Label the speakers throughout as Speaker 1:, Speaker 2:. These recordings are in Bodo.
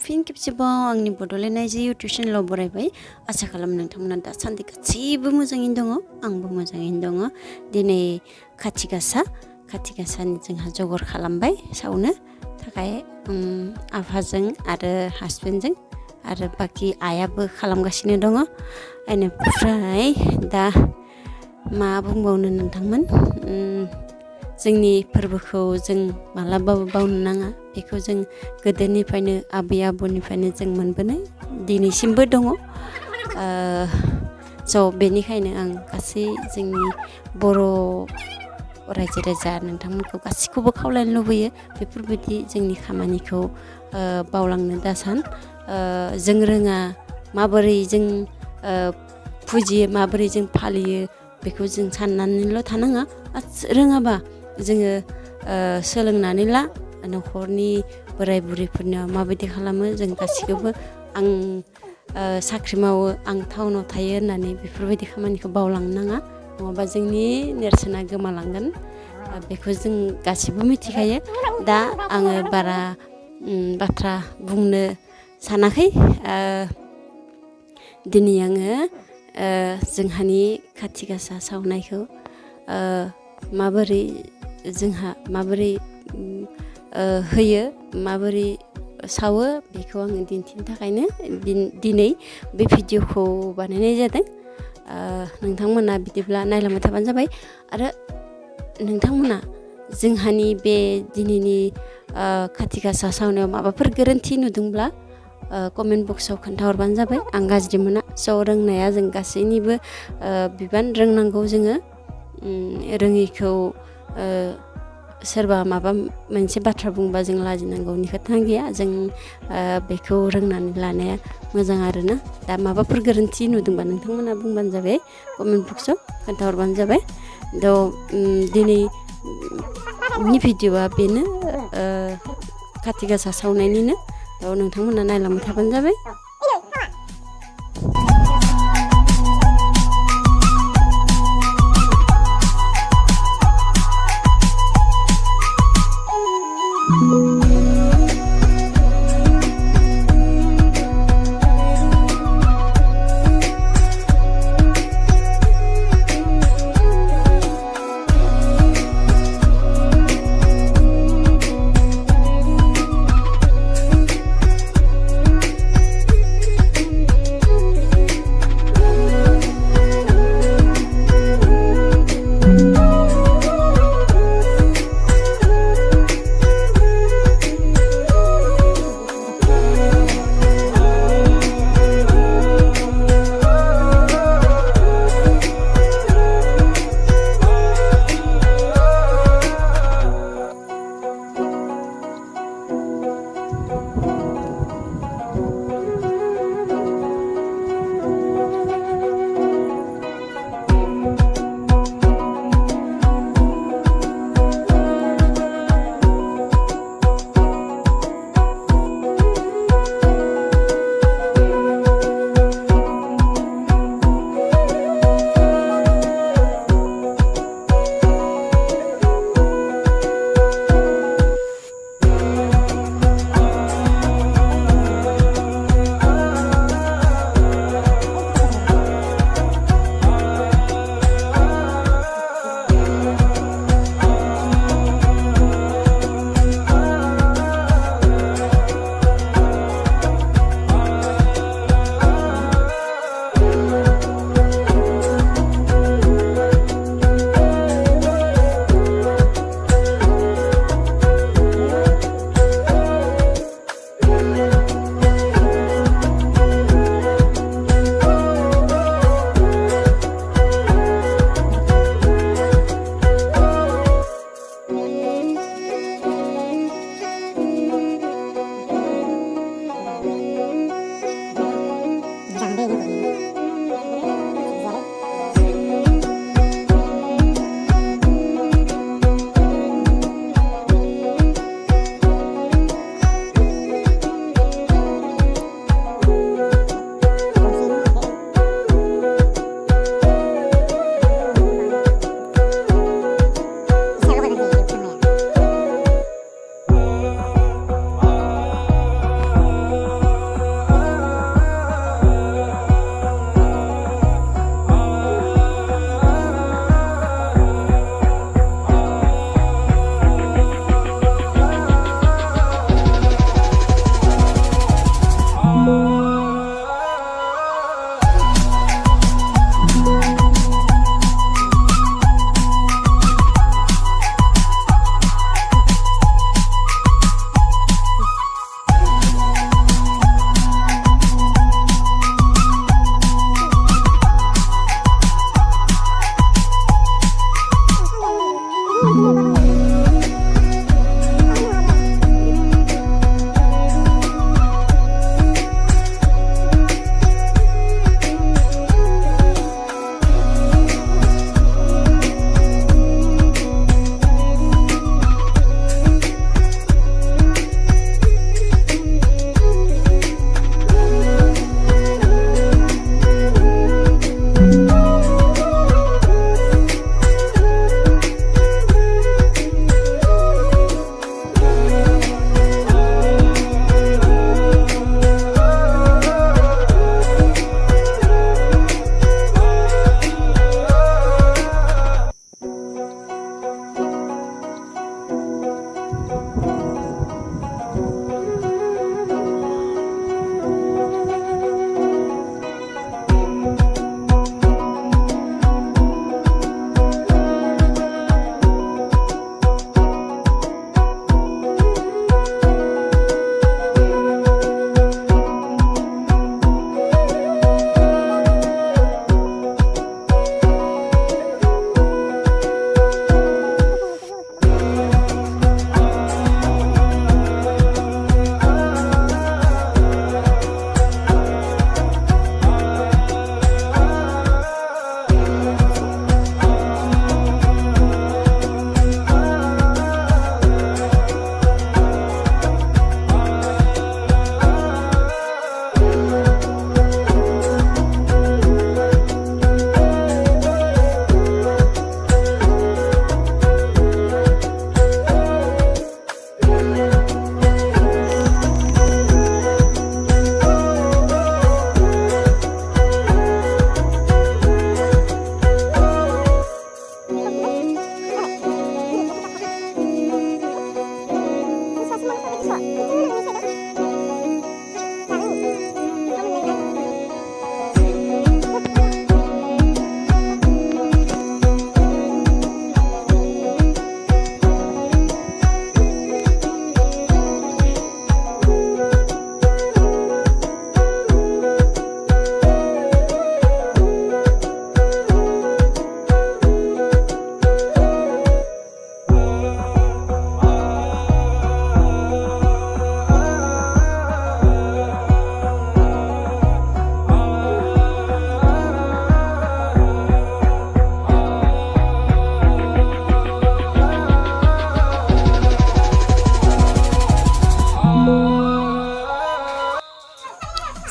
Speaker 1: फिन खेबसेबाव आंनि बड'लेण्ड आइजो इउटुब चेनेलाव बरायबाय आसा खालामो नोंथांमोना दासान्दि गासैबो मोजाङैनो दङ आंबो मोजाङैनो दङ दिनै खाथि गासानि जोंहा जगर खालामबाय सावनो थाखाय आफाजों आरो हासबेन्डजों आरो बाखि आइयाबो खालामगासिनो दङ बेनिफ्राय दा मा बुंबावनो नोंथांमोन जोंनि फोरबोखौ जों मालाबाबो बावनो नाङा बेखौ जों गोदोनिफ्रायनो आबै आबौनिफ्रायनो जों मोनबोनाय दिनैसिमबो दङ स' बेनिखायनो आं गासै जोंनि बर' रायजो राजा नोंथांमोनखौ गासैखौबो खावलायनो लुबैयो बेफोरबायदि जोंनि खामानिखौ बावलांनो दासान जों रोङा माबोरै जों फुजियो माबोरै जों फालियो बेखौ जों साननानैल' थानाङा रोङाबा जोङो सोलोंनानै ला न'खरनि बोराय बुरैफोरनो माबायदि खालामो जों गासैखौबो आं साख्रि मावो आं टाउनाव थायो होननानै बेफोरबायदि खामानिखौ बावलांनो नाङा नङाबा जोंनि नेरसोना गोमालांगोन बेखौ जों गासिबो मिथिखायो दा आङो बारा बाथ्रा बुंनो सानाखै दिनै आङो जोंहानि खाथि गासा सावनायखौ माबोरै होयो माबोरै सावो बेखौ आङो दिन्थिनो थाखायनो दिनै बे भिडिअखौ बानायनाय जादों नोंथांमोना बिदिब्ला नायलांबाय थाबानो जाबाय आरो नोंथांमोना जोंहानि बे दिनैनि खाथि गासा सावनायाव माबाफोर गोरोन्थि नुदोंब्ला कमेन्ट बक्सआव खोन्थाहरबानो जाबाय आं गाज्रि मोना स' रोंनाया जों गासैनिबो बिबान रोंनांगौ जोङो रोङिखौ सोरबा माबा मोनसे बाथ्रा बुंबा जों लाजिनांगौनि खोथा गैया जों बेखौ रोंनानै लानाया मोजां आरोना दा माबाफोर गोरोन्थि नुदोंबा नोंथांमोना बुंबानो जाबाय कमेन्ट बक्सआव खोन्थाहरबानो जाबाय थ' दिनैनि भिडिअआ बेनो खाथि गासा सावनायनिनो थ' नोंथांमोना नायलांबाय थाबानो जाबाय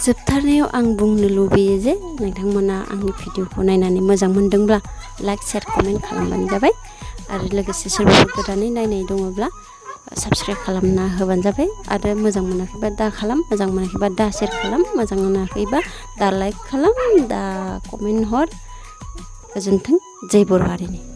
Speaker 1: जोबथारनायाव आं बुंनो लुबैयो जे नोंथांमोना आंनि भिडिअखौ नायनानै मोजां मोनदोंब्ला लाइक शेयार कमेन्ट खालामबानो जाबाय आरो लोगोसे सोरबाफोर गोदानै नायनाय दङब्ला साबस्क्राइब खालामना होबानो जाबाय आरो मोजां मोनाखैबा दा खालाम मोजां मोनाखैबा दा शेयार खालाम मोजां मोनाखैबा दा लाइक खालाम दा कमेन्ट हर गोजोन्थों जय बर' हारिनि